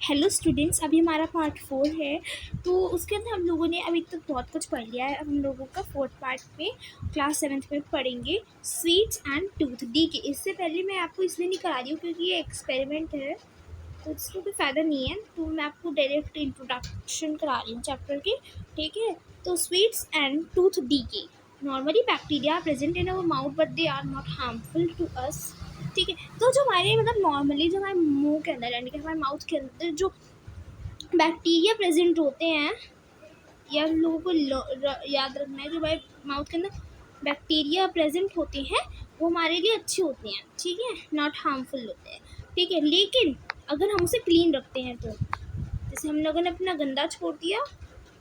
Hello students, अभी हमारा part 4 है। तो उसके अंदर हम लोगों ने अभी तक बहुत कुछ पढ़ लिया है। अब हम लोगों का फोर्थ पार्ट में क्लास 7th में पढ़ेंगे स्वीट्स एंड टूथ डी के। इससे पहले मैं आपको इसलिए नहीं करा रही हूँ क्योंकि ये एक्सपेरिमेंट है, तो इसको कोई फ़ायदा नहीं है, तो मैं आपको डायरेक्ट इंट्रोडक्शन करा रही हूँ चैप्टर की। ठीक है, तो स्वीट्स एंड टूथ डी के। Normally bacteria present in our mouth but they are not harmful to us. ठीक है, तो जो हमारे नॉर्मली जो हमारे मुंह के अंदर यानी कि हमारे माउथ के अंदर जो बैक्टीरिया प्रेजेंट होते हैं, या हम लोगों को याद रखना है, जो हमारे माउथ के अंदर बैक्टीरिया प्रेजेंट होते हैं वो हमारे लिए अच्छे होते हैं। ठीक है, नॉट हार्मफुल होते हैं। ठीक है, लेकिन अगर हम उसे क्लीन रखते हैं, तो जैसे हम लोगों ने अपना गंदा छोड़ दिया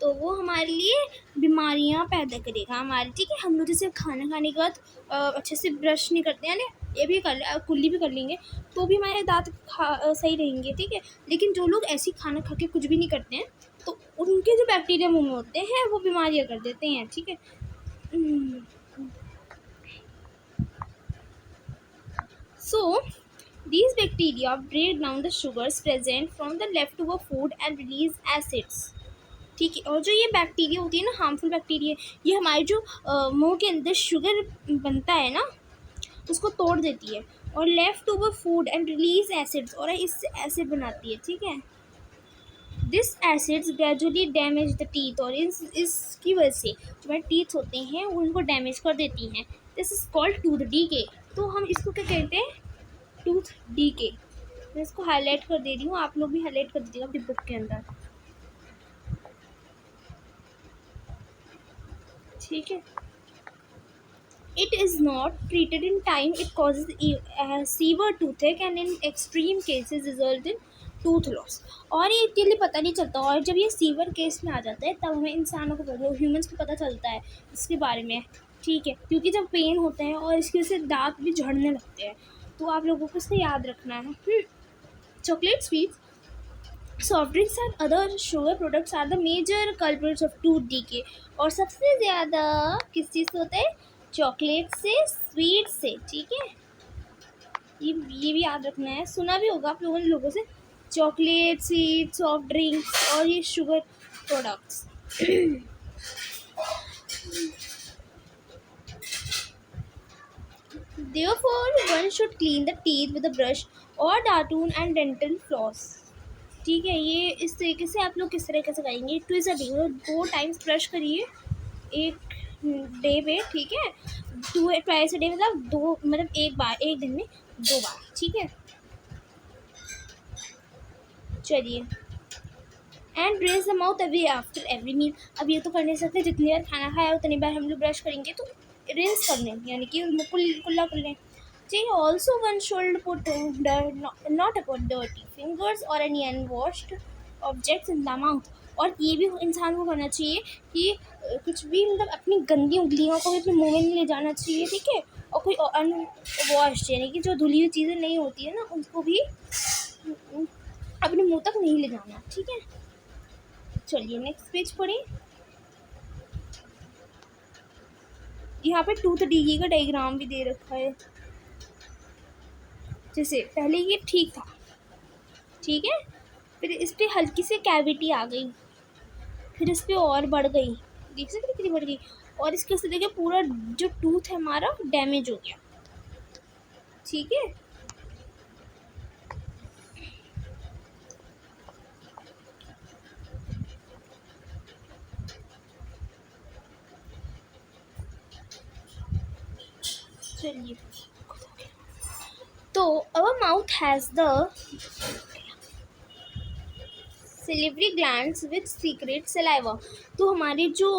तो वो हमारे लिए बीमारियां पैदा करेगा हमारे। ठीक है, हम लोग जैसे खाना खाने के बाद अच्छे से ब्रश नहीं करते हैं, ये भी कुल्ली भी कर लेंगे तो भी हमारे दांत सही रहेंगे। ठीक है, लेकिन जो लोग ऐसे खाना खा के कुछ भी नहीं करते हैं तो उनके जो बैक्टीरिया मुंह में होते हैं वो बीमारियां कर देते हैं। ठीक है, so these bacteria break down the sugars present from the leftover food and release acids। ठीक है, और जो ये बैक्टीरिया होती है ना, हार्मफुल बैक्टीरिया, ये हमारे जो मुंह के अंदर शुगर बनता है ना उसको तोड़ देती है और left over food and release acids, और इससे एसिड बनाती है। ठीक है, this acids gradually damage the teeth, और इसकी वजह से जो हमारे टीथ होते हैं वो उनको डैमेज कर देती हैं। This is called tooth decay. तो हम इसको क्या कहते हैं? Tooth decay. मैं इसको हाईलाइट कर दे रही हूँ, आप लोग भी हाईलाइट कर दीजिएगा अपनी बुक के अंदर। ठीक है, it is not treated in time, it causes severe toothache and in extreme cases result in tooth loss। और ये इतने पता नहीं चलता, और जब ये सीवर केस में आ जाता है तब हमें इंसानों को ह्यूमंस को पता चलता है इसके बारे में। ठीक है, क्योंकि जब पेन होता है और इसकी वजह से दांत भी झड़ने लगते हैं, तो आप लोगों को इसको याद रखना है। Chocolate, sweets, soft drinks and other sugar products are the major culprits of tooth decay. और सबसे ज़्यादा किस चीज़ से होता है? चॉकलेट से, स्वीट से। ठीक है, ये भी याद रखना है, सुना भी होगा आप लोगों ने लोगों से, चॉकलेट, स्वीट, सॉफ्ट ड्रिंक्स और ये sugar products. Therefore, one should clean the teeth with a brush or Datoon and dental floss। ठीक है, ये इस तरीके से आप लोग किस तरीके से करेंगे? ट्विस्ट डे 2 टाइम्स ब्रश करिए एक डे में। ठीक है, 2 ट्वाइस अ डे मतलब एक बार, एक दिन में 2 बार। ठीक है, चलिए। And dress the mouth away after every meal. अब ये तो कर नहीं सकते, जितनी बार खाना खाया उतनी बार हम लोग ब्रश करेंगे, तो रिंस कर लें, यानी कि कुल्ला कर लें। ठीक है, also one should put not about dirty fingers और any unwashed objects in the mouth. और ये भी इंसान को करना चाहिए कि कुछ भी मतलब अपनी गंदी उंगलियों को भी अपने मुँह में नहीं ले जाना चाहिए। ठीक है, और कोई अनवॉश्ड यानी कि जो धुली हुई चीज़ें नहीं होती है ना उनको भी अपने मुँह तक नहीं ले जाना। ठीक है, चलिए नेक्स्ट पेज पढ़ें। यहाँ पे टूथ डीके का डायग्राम भी दे रखा है। जैसे पहले ये ठीक था, ठीक है, फिर इस पर हल्की सी कैविटी आ गई, फिर इस पर और बढ़ गई, देख सकते कितनी बढ़ गई, और इसके वजह से देखिए पूरा जो टूथ है हमारा डैमेज हो गया। ठीक है, चलिए। तो our mouth has the salivary glands which secrete saliva. तो हमारी जो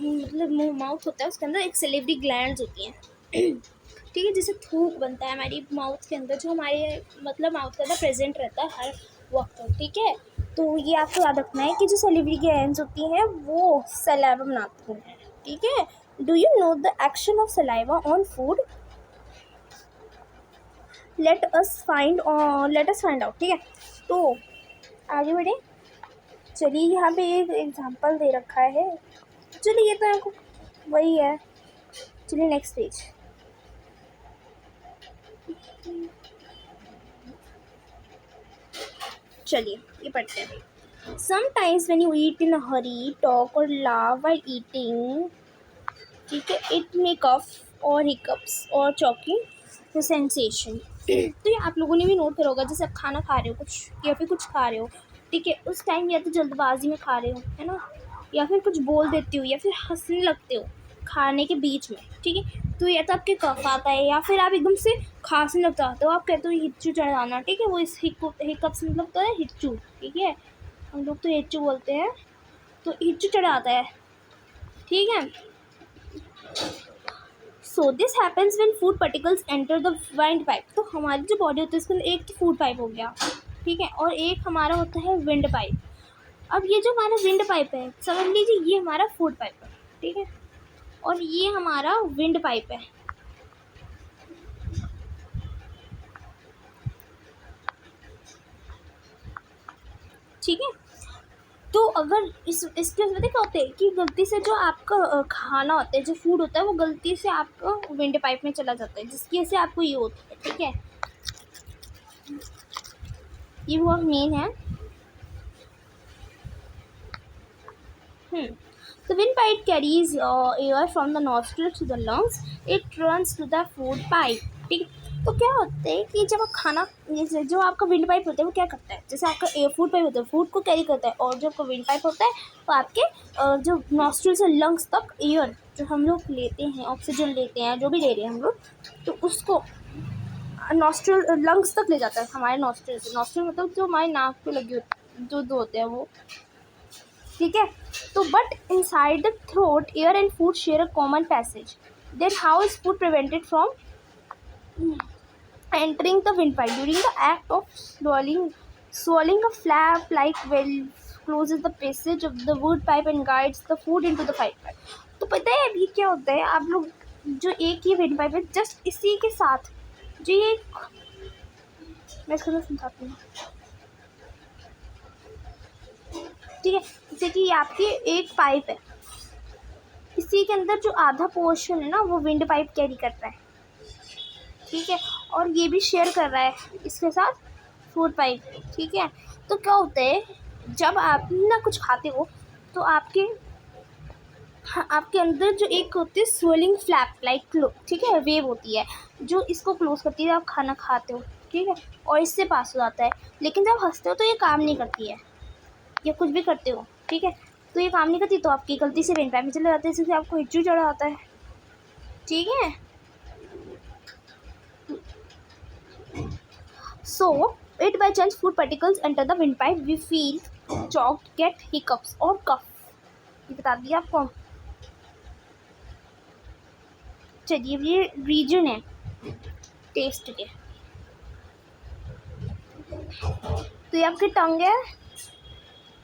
मतलब माउथ होता है उसके अंदर एक सिलिवरी ग्लैंड्स होती हैं। ठीक है, जैसे थूक बनता है हमारी माउथ के अंदर, जो हमारे मतलब माउथ के अंदर प्रेजेंट रहता है हर वक्त। ठीक है, तो ये आपको याद रखना है कि जो सिलिवरी ग्लैंड्स होती हैं वो सलाइवा बनाती हैं। ठीक है, do you know the action of saliva on food? Let us find out. ठीक है, तो आगे बढ़े। चलिए, यहाँ पे एक एग्जांपल दे रखा है, चलिए ये तो आपको वही है। चलिए नेक्स्ट पेज। चलिए ये पढ़ते हैं. Sometimes when you eat in a hurry, talk or laugh while eating, ठीक है, it may cough or hiccups or choking the sensation. तो ये आप लोगों ने भी नोट करा होगा, जैसे आप खाना खा रहे हो कुछ या फिर कुछ खा रहे हो, ठीक है, उस टाइम या तो जल्दबाजी में खा रहे हो, है ना, या फिर कुछ बोल देते हो या फिर हंसने लगते हो खाने के बीच में, ठीक है, तो या तो आपके कफ आता है या फिर आप एकदम से खांसने लग जाते हो, आप कहते हो हिच्चू चढ़ाना, ठीक है, वो इस हिकअप्स मतलब तो है हिच्चू, ठीक है, हम लोग तो हिच्चू बोलते हैं, तो हिच्चू चढ़ाता है, ठीक है. So this happens when food particles enter the wind pipe. तो हमारी जो बॉडी होती है उसके अंदर एक तो फूड पाइप हो गया, ठीक है, और एक हमारा होता है विंड पाइप. अब ये जो हमारा विंड पाइप है, समझ लीजिए ये हमारा फूड पाइप है, ठीक है, और ये हमारा विंड पाइप है, ठीक है. तो अगर इसके पता क्या होते हैं कि गलती से जो आपका खाना होता है, जो फूड होता है, वो गलती से आपका विंड पाइप में चला जाता है, जिसकी वजह से आपको ये होता है, ठीक है. ये वो मेन है. The windpipe carries air from the nostrils to the lungs. It runs to the food pipe. ठीक है. तो क्या होता है कि जब आप खाना, जो आपका विंड पाइप होता है वो क्या करता है, जैसे आपका एयर फूड पाइप होता है फूड को कैरी करता है, और जो आपका विंड पाइप होता है वो आपके जो नॉस्ट्रिल से लंग्स तक एयर जो हम लोग लेते हैं, ऑक्सीजन लेते हैं, जो भी ले रहे हैं हम लोग, तो उसको नॉस्ट्रिल लंग्स तक ले जाता है. हमारे नॉस्ट्रिल से, नॉस्ट्रिल मतलब जो हमारे नाक पे लगे होते जो दो होते हैं वो, ठीक है. तो but inside the throat air and food share a common passage. Then how is food prevented from entering the windpipe? During the act of swallowing a flap-like valve closes the passage of the wood pipe and guides the food into the pipe. तो पता है अभी क्या होता है, आप लोग जो एक ही विंड पाइप है, जस्ट इसी के साथ जो ये, मैं इसको समझाती हूँ, ठीक है, जैसे कि आपकी एक पाइप है, इसी के अंदर जो आधा पोर्शन है ना वो विंड पाइप कैरी करता है, ठीक है, और ये भी शेयर कर रहा है इसके साथ फूड पाइप, ठीक है. तो क्या होता है जब आप ना कुछ खाते हो तो आपके अंदर जो एक होती है स्वेलिंग फ्लैप लाइक, ठीक है, वेव होती है जो इसको क्लोज करती है, आप खाना खाते हो, ठीक है, और इससे पास हो जाता है. लेकिन जब हंसते हो तो ये काम नहीं करती है, या कुछ भी करते हो, ठीक है, तो ये काम नहीं करती, तो आपकी गलती से विंड पाइप में चले जाते हैं, जिससे आपको हिच्चू चढ़ा आता है, ठीक है. So, if by chance food particles enter the windpipe, we feel choked, get hiccups or cough. ये बता दिया आपको. चलिए ये रीजन है टेस्ट के. तो ये आपकी टंग है,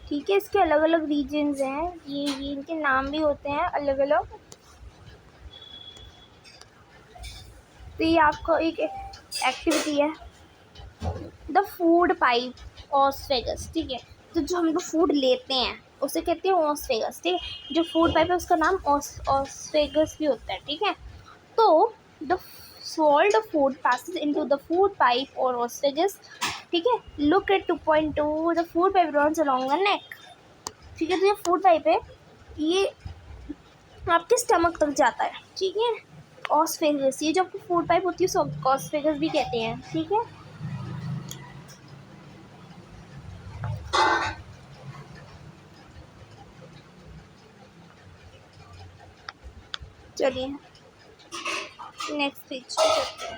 ठीक है, इसके अलग अलग रीजन्स हैं, ये इनके नाम भी होते हैं अलग अलग. तो ये आपको एक एक्टिविटी है, द फूड पाइप ऑसफेगस, ठीक है. तो जो हम लोग फूड लेते हैं उसे कहते हैं ऑसफेगस, ठीक है. जो फूड पाइप है उसका नाम ऑसफेगस भी होता है, ठीक है. तो the swallowed food passes into the food pipe or osophagus, ठीक है. Look at 2.2, the food pipe runs along the neck, ठीक है. तो ये फूड पाइप है, ये आपके स्टमक तक जाता है, ठीक है. ऑसफेगस, ये जो आपकी फूड पाइप होती है उसको ऑसफेगस भी कहते हैं, ठीक है. चलिए नेक्स्ट पेज पे चलते हैं.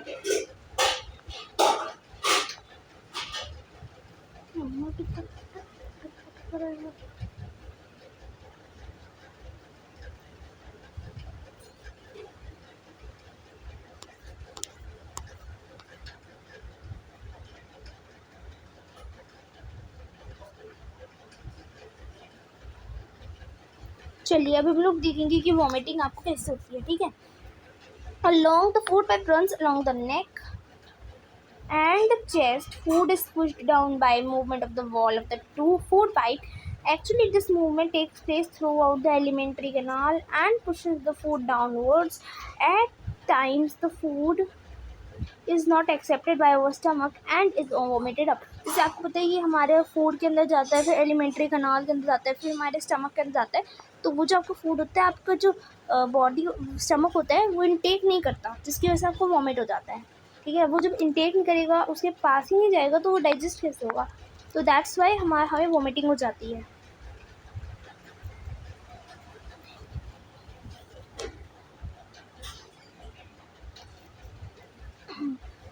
चलिए अभी हम लोग देखेंगे कि वॉमिटिंग आपको कैसे होती है, ठीक है. Along the food pipe runs along the neck and the chest. Food is pushed down by movement of the wall of the food pipe. Actually, this movement takes place throughout the alimentary canal and pushes the food downwards. At times, the food is not accepted by our stomach and is vomited up. जैसे आपको पता है ये हमारे food के अंदर जाता है, फिर एलिमेंट्री कनाल के अंदर जाता है, फिर हमारे स्टमक के अंदर जाता है। तो वो जो आपका फूड होता है, आपका जो बॉडी स्टमक होता है वो इनटेक नहीं करता, जिसकी वजह से आपको वॉमिट हो जाता है। ठीक है, वो जब इनटेक नहीं करेगा, उसके पास ही नहीं जाएगा, तो वो डाइजेस्ट कैसे होगा? तो दैट्स वाई हमें वॉमिटिंग हो जाती है।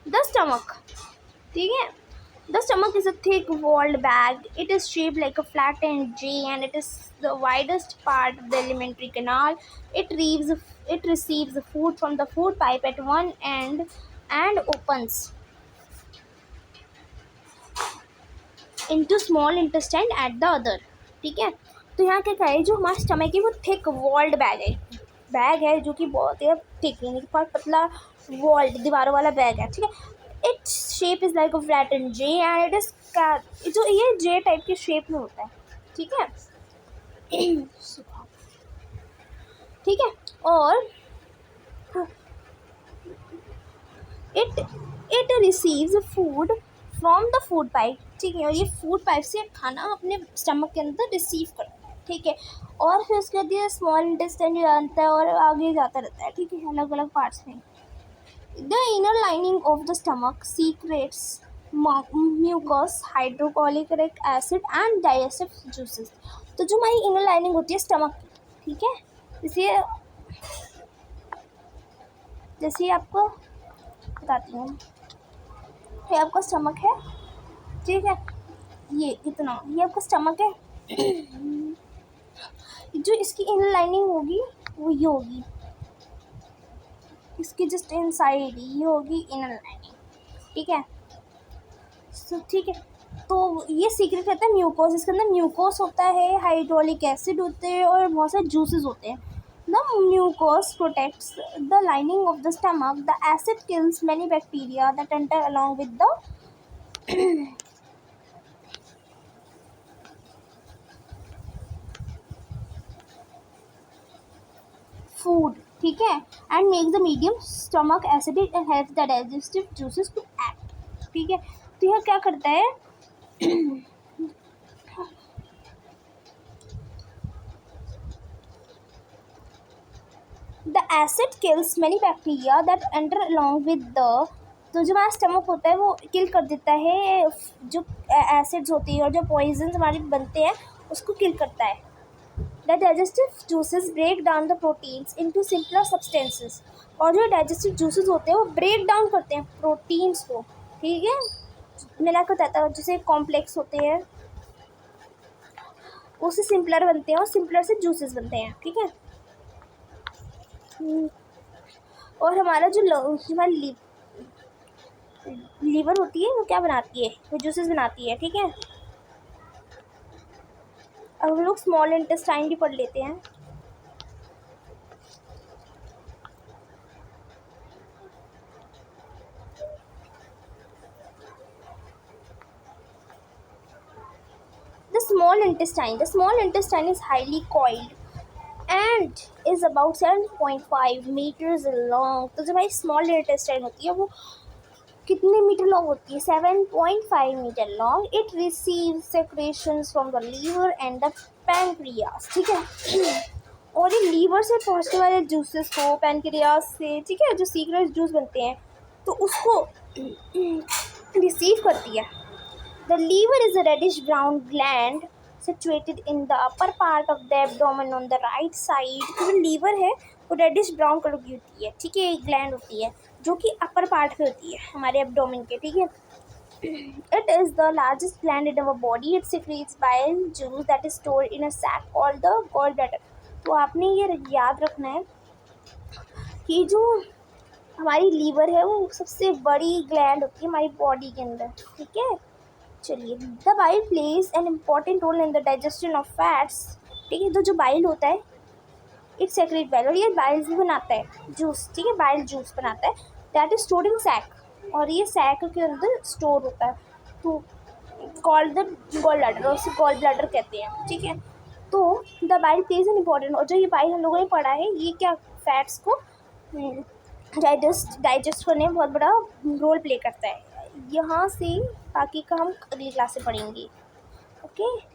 द स्टमक, ठीक है, the stomach is a thick walled bag. It is shaped like a flattened J and it is the widest part of the alimentary canal. It receives the food from the food pipe at one end and opens into small intestine at the other. ठीक है, तो यहाँ क्या है, जो हमारा stomach है वो थिक वॉल्ड बैग है जो कि बहुत ही थिक यानी कि बहुत पतला वॉल्ड दीवारों वाला बैग है। ठीक है, its shape is like a flattened J and it is जो ये जे टाइप के शेप में होता है। ठीक है ठीक है, और it receives food from the food pipe. ठीक है, और ये फूड पाइप से खाना अपने स्टमक के अंदर रिसीव करता है। ठीक है, और फिर उसके बाद ये स्मॉल इंटेस्टाइन जानता है और आगे जाता रहता है। ठीक है, अलग अलग पार्ट्स में। The inner lining of the stomach secretes mucus, hydrochloric acid and digestive juices. तो जो हमारी इनर लाइनिंग होती है स्टमक की, ठीक है, जैसे आपको बताती हूँ, ये आपका स्टमक है। ठीक है, ये इतना, ये आपका स्टमक है। जो इसकी इनर लाइनिंग होगी वो ये होगी, इसकी जस्ट इनसाइड ये होगी इनर लाइनिंग। ठीक है, ठीक है, तो ये सीक्रेट रहता है म्यूकोस। इसके अंदर म्यूकोस होता है, हाइड्रोलिक एसिड होते हैं और बहुत सारे जूसेस होते हैं। The mucus protects the lining of the stomach. The acid kills many bacteria that enter along with the food. ठीक है, and make the medium stomach acidic and help the digestive juices to act. ठीक है, तो यह क्या करता है, the acid kills many bacteria that enter along with the. तो जो हमारा स्टमक होता है वो किल कर देता है जो एसिड्स होती है और जो पॉइजन हमारे बनते हैं उसको किल करता है। The digestive juices break down the proteins into simpler substances. और जो डाइजेस्टिव जूसेस होते हैं वो ब्रेक डाउन करते हैं प्रोटीन्स को। ठीक है, मिला कर बताता हूँ, जैसे कॉम्प्लेक्स होते हैं उससे सिंपलर बनते हैं और सिंपलर से जूसेस बनते हैं। ठीक है, और हमारा जो हमारी लीवर होती है वो क्या बनाती है, वो जूसेस बनाती है। ठीक है, अब हम लोग स्मॉल इंटेस्टाइन भी पढ़ लेते हैं। The small intestine is highly coiled and is about 7.5 meters long। तो जो भाई स्मॉल इंटेस्टाइन होती है वो कितने मीटर लॉन्ग होती है, 7.5 metre long. It receives secretions from the liver and the pancreas. ठीक है, और ये लीवर से पहुँचने वाले जूसेस को पैनक्रियास से, ठीक है, जो सीक्रेट जूस बनते हैं तो उसको रिसीव करती है। The liver is a reddish brown gland situated in the upper part of the abdomen on the right side। तो जो लीवर है वो रेडिश ब्राउन कलर की होती है। ठीक है, एक ग्लैंड होती है जो कि अपर पार्ट पे होती है हमारे एब्डोमेन के। ठीक है, it is the largest gland in our body। it secretes bile juice that is stored in a sac called the gallbladder। तो आपने ये याद रखना है कि जो हमारी लीवर है वो सबसे बड़ी ग्लैंड होती है हमारी बॉडी के अंदर। ठीक है, चलिए, the bile plays an important role in the digestion of fats. ठीक है, तो जो बाइल होता है इट सेक्रेट बाइल, और ये बाइल भी बनाता है जूस। ठीक है, बाइल जूस बनाता है that is stored in sac, और ये सैक के अंदर स्टोर होता है। तो कॉल्ड द गॉल ब्लैडर, और उसे गॉल ब्लैडर कहते हैं। ठीक है, तो the bile plays an important, और जो ये बाइल हम लोगों ने पढ़ा है ये क्या फैट्स को डाइजेस्ट होने में बहुत बड़ा रोल प्ले करता है। यहाँ से बाकी का हम अगली क्लास से पढ़ेंगे। ओके।